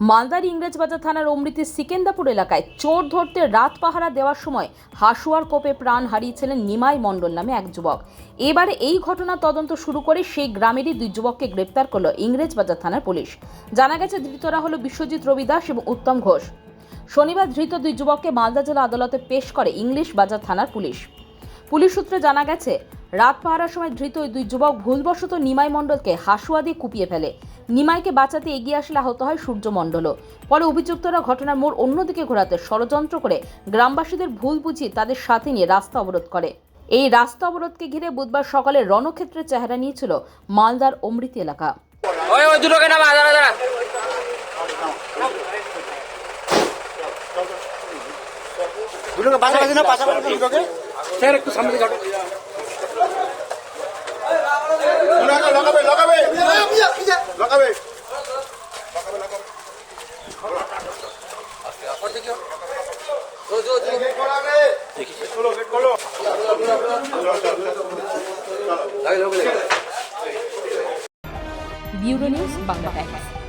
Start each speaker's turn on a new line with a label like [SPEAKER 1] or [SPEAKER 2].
[SPEAKER 1] মালদার ইংরেজবাজার থানার অমৃতের সিকেন্দাপুর এলাকায় চোর ধরতে রাত পাহারা দেওয়ার সময় হাসুয়ার কোপে প্রাণ হারিয়েছিলেন নিমাই মণ্ডল নামে এক যুবক। এবারে এই ঘটনা তদন্ত শুরু করে সেই গ্রামেরই দুই যুবককে গ্রেপ্তার করল ইংরেজবাজার থানার পুলিশ। জানা গেছে ধৃতরা হলো বিশ্বজিৎ রবি দাস এবং উত্তম ঘোষ। শনিবার ধৃত দুই যুবককে মালদা জেলা আদালতে পেশ করে ইংলিশ বাজার থানার পুলিশ। পুলিশ সূত্রে জানা গেছে রাত পাহারার সময় ধৃত ওই দুই যুবক ভুলবশত নিমাই মণ্ডলকে হাসুয়া দিয়ে কুপিয়ে ফেলে। নিমাইকে বাঁচাতে এগিয়ে আসলে আহত হয় সূর্য মণ্ডলও। পরে অভিযুক্তরা ঘটনার মোড় অন্যদিকে ঘোরাতে ষড়যন্ত্র করে গ্রামবাসীদের ভুল বুঝিয়ে তাদের সাথে নিয়ে রাস্তা অবরোধ করে। এই রাস্তা অবরোধকে ঘিরে বুধবার সকালে রণক্ষেত্রের চেহারা নিয়েছিল মালদার অমৃতি এলাকা। Bureau news Bangla Times.